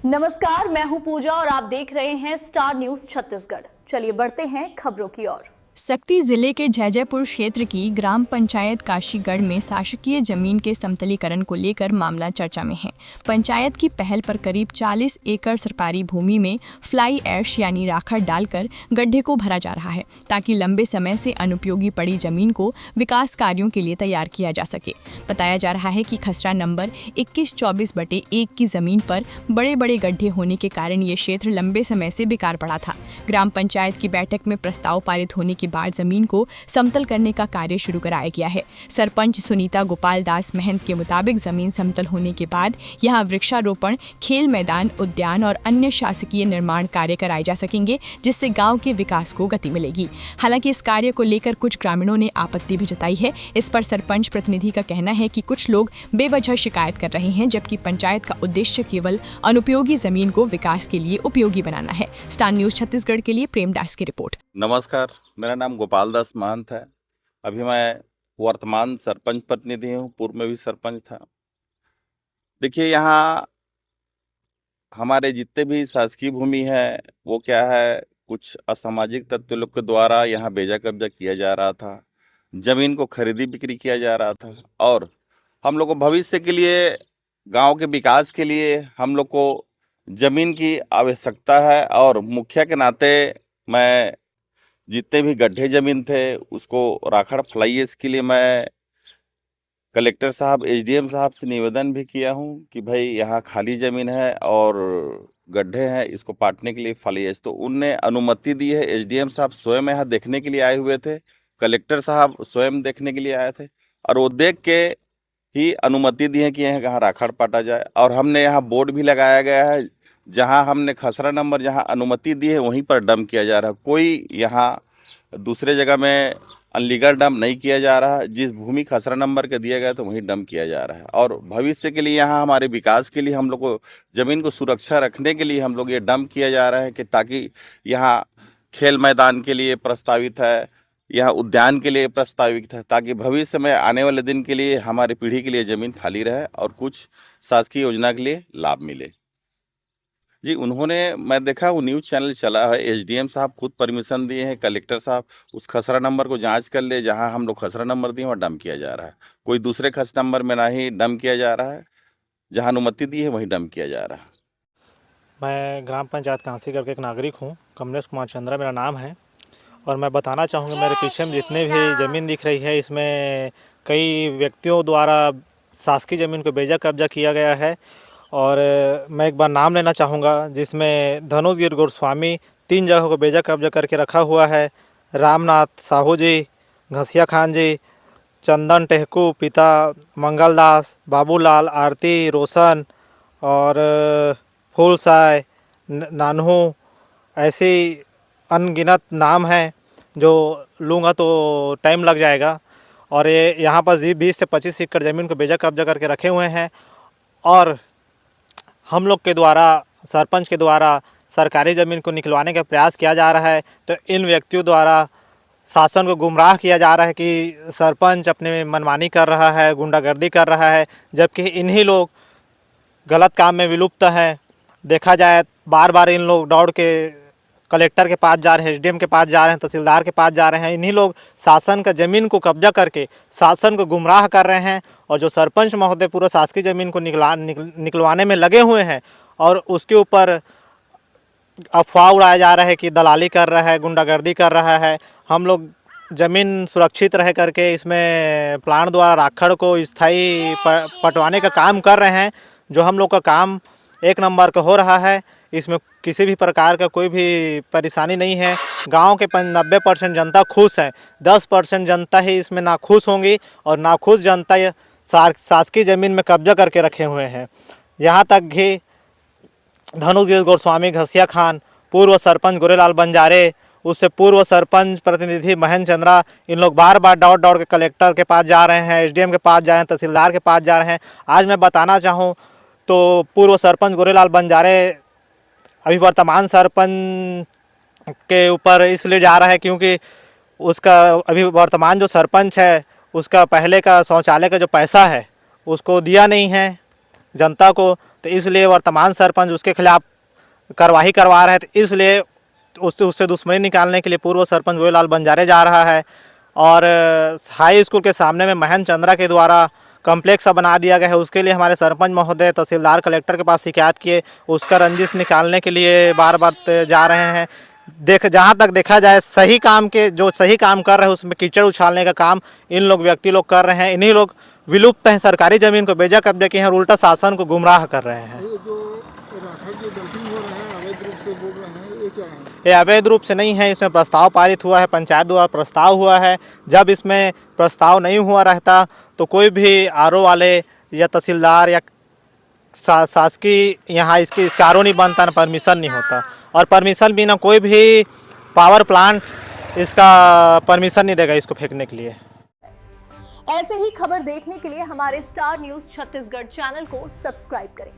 नमस्कार, मैं हूं पूजा और आप देख रहे हैं स्टार न्यूज छत्तीसगढ़। चलिए बढ़ते हैं खबरों की ओर। सक्ती जिले के जैजैपुर क्षेत्र की ग्राम पंचायत काशीगढ़ में शासकीय जमीन के समतलीकरण को लेकर मामला चर्चा में है। पंचायत की पहल पर करीब 40 एकड़ सरकारी भूमि में फ्लाई ऐश यानी राखड़ डालकर गड्ढे को भरा जा रहा है, ताकि लंबे समय से अनुपयोगी पड़ी जमीन को विकास कार्यों के लिए तैयार किया जा सके। बताया जा रहा है कि खसरा नंबर 2124/1 की जमीन पर बड़े बड़े गड्ढे होने के कारण ये क्षेत्र लंबे समय से बेकार पड़ा था। ग्राम पंचायत की बैठक में प्रस्ताव पारित होने के बाद जमीन को समतल करने का कार्य शुरू कराया गया है। सरपंच सुनीता गोपाल दास महंत के मुताबिक जमीन समतल होने के बाद यहां वृक्षारोपण, खेल मैदान, उद्यान और अन्य शासकीय निर्माण कार्य कराए जा सकेंगे, जिससे गांव के विकास को गति मिलेगी। हालांकि इस कार्य को लेकर कुछ ग्रामीणों ने आपत्ति भी जताई है। इस पर सरपंच प्रतिनिधि का कहना है कि कुछ लोग बेवजह शिकायत कर रहे हैं, जबकि पंचायत का उद्देश्य केवल अनुपयोगी जमीन को विकास के लिए उपयोगी बनाना है। स्टार न्यूज छत्तीसगढ़ के लिए प्रेमदास की रिपोर्ट। नमस्कार, मेरा नाम गोपाल दास महंत है। अभी मैं वर्तमान सरपंच प्रतिनिधि हूँ, पूर्व में भी सरपंच था। देखिए, यहाँ हमारे जितने भी शासकीय भूमि है वो क्या है, कुछ असामाजिक तत्व लोग के द्वारा यहाँ बेजा कब्जा किया जा रहा था, जमीन को खरीदी बिक्री किया जा रहा था। और हम लोग को भविष्य के लिए, गांव के विकास के लिए हम लोग को जमीन की आवश्यकता है। और मुखिया के नाते मैं जितने भी गड्ढे जमीन थे उसको राखड़ फ्लाई इसके लिए मैं कलेक्टर साहब, एसडीएम साहब से निवेदन भी किया हूं कि भाई यहाँ खाली ज़मीन है और गड्ढे हैं, इसको पाटने के लिए फ्लाई। तो उनने अनुमति दी है। एसडीएम साहब स्वयं यहाँ देखने के लिए आए हुए थे, कलेक्टर साहब स्वयं देखने के लिए आए थे और वो देख के ही अनुमति दी है कि यहाँ राखड़ पाटा जाए। और हमने यहाँ बोर्ड भी लगाया गया है, जहाँ हमने खसरा नंबर जहाँ अनुमति दी है वहीं पर डंप किया जा रहा है। कोई यहाँ दूसरे जगह में अनलीगल डंप नहीं किया जा रहा है। जिस भूमि खसरा नंबर के दिया गया तो वहीं डंप किया जा रहा है। और भविष्य के लिए, यहाँ हमारे विकास के लिए, हम लोग को ज़मीन को सुरक्षा रखने के लिए हम लोग ये डंप किया जा रहा है कि ताकि यहाँ खेल मैदान के लिए प्रस्तावित है, यहाँ उद्यान के लिए प्रस्तावित है, ताकि भविष्य में आने वाले दिन के लिए हमारी पीढ़ी के लिए ज़मीन खाली रहे और कुछ शासकीय योजना के लिए लाभ मिले। जी, उन्होंने, मैं देखा वो न्यूज़ चैनल चला है, एसडीएम साहब खुद परमिशन दिए हैं, कलेक्टर साहब उस खसरा नंबर को जांच कर ले, जहां हम लोग खसरा नंबर दिए वहाँ डंप किया जा रहा है। कोई दूसरे खस नंबर में ना ही डंप किया जा रहा है, जहां अनुमति दी है वहीं डंप किया जा रहा है। मैं ग्राम पंचायत काशीगढ़ का एक नागरिक हूँ, कमलेश कुमार चंद्रा मेरा नाम है। और मैं बताना चाहूँगा, मेरे पीछे में जितने भी ज़मीन दिख रही है, इसमें कई व्यक्तियों द्वारा शासकीय ज़मीन को बेजा कब्जा किया गया है। और मैं एक बार नाम लेना चाहूँगा, जिसमें धनुष गिर गोस्वामी 3 जगह को बेजा कब्जा करके रखा हुआ है। रामनाथ साहू जी, घसिया खान जी, चंदन टेहकू, पिता मंगलदास, बाबूलाल, आरती, रोशन और फूलसाय, नानू, ऐसे अनगिनत नाम हैं जो लूँगा तो टाइम लग जाएगा। और ये यहाँ पर 20 से 25 एकड़ ज़मीन को बेजा कब्जा करके रखे हुए हैं। और हम लोग के द्वारा, सरपंच के द्वारा सरकारी ज़मीन को निकलवाने का प्रयास किया जा रहा है। तो इन व्यक्तियों द्वारा शासन को गुमराह किया जा रहा है कि सरपंच अपने मनमानी कर रहा है, गुंडागर्दी कर रहा है, जबकि इन्हीं लोग गलत काम में विलुप्त हैं। देखा जाए, बार बार इन लोग दौड़ के कलेक्टर के पास जा रहे हैं, एसडीएम के पास जा रहे हैं, तहसीलदार के पास जा रहे हैं। इन्हीं लोग शासन का ज़मीन को कब्जा करके शासन को गुमराह कर रहे हैं। और जो सरपंच महोदय पूरा शासकीय ज़मीन को निकलवाने में लगे हुए हैं, और उसके ऊपर अफवाह उड़ाया जा रहा है कि दलाली कर रहा है, गुंडागर्दी कर रहा है। हम लोग ज़मीन सुरक्षित रह करके इसमें प्लांट द्वारा राखड़ को स्थायी पटवाने का काम कर रहे हैं, जो हम लोग का काम 1 नंबर का हो रहा है। इसमें किसी भी प्रकार का कोई भी परेशानी नहीं है। गांव के 90% जनता खुश है, 10% जनता ही इसमें नाखुश होंगी। और नाखुश जनता शासकीय ज़मीन में कब्जा करके रखे हुए हैं। यहाँ तक कि धनुष गिर गोस्वामी, घसिया खान, पूर्व सरपंच गोरेलाल बंजारे, उससे पूर्व सरपंच प्रतिनिधि महेंद्र चंद्रा, इन लोग बार बार दौड़ के कलेक्टर के पास जा रहे हैं, एसडीएम के पास जा रहे हैं, तहसीलदार के पास जा रहे हैं। आज मैं बताना चाहूँ तो पूर्व सरपंच गोरेलाल बंजारे अभी वर्तमान सरपंच के ऊपर इसलिए जा रहा है क्योंकि उसका अभी वर्तमान जो सरपंच है, उसका पहले का शौचालय का जो पैसा है उसको दिया नहीं है जनता को। तो इसलिए वर्तमान सरपंच उसके खिलाफ कार्रवाई करवा रहे थे, इसलिए उससे दुश्मनी निकालने के लिए पूर्व सरपंच गोविंदलाल बंजारे जा रहा है। और हाई स्कूल के सामने में महेंद्र चंद्रा के द्वारा कम्प्लेक्स बना दिया गया है, उसके लिए हमारे सरपंच महोदय तहसीलदार कलेक्टर के पास शिकायत किए, उसका रंजिश निकालने के लिए बार बार जा रहे हैं। जहाँ तक देखा जाए सही काम के जो सही काम कर रहे हैं उसमें कीचड़ उछालने का काम इन लोग व्यक्ति लोग कर रहे हैं। इन्हीं लोग विलुप्त हैं, सरकारी ज़मीन को बेजा कब्जे किए हैं और उल्टा शासन को गुमराह कर रहे हैं। ये अवैध रूप से नहीं है, इसमें प्रस्ताव पारित हुआ है, पंचायत द्वारा प्रस्ताव हुआ है। जब इसमें प्रस्ताव नहीं हुआ रहता तो कोई भी आरओ वाले या तहसीलदार या शासकीय यहाँ इसका कानूनी बनता ना परमिशन नहीं होता, और परमिशन बिना कोई भी पावर प्लांट इसका परमिशन नहीं देगा इसको फेंकने के लिए। ऐसे ही खबर देखने के लिए हमारे स्टार न्यूज़ छत्तीसगढ़ चैनल को सब्सक्राइब करें।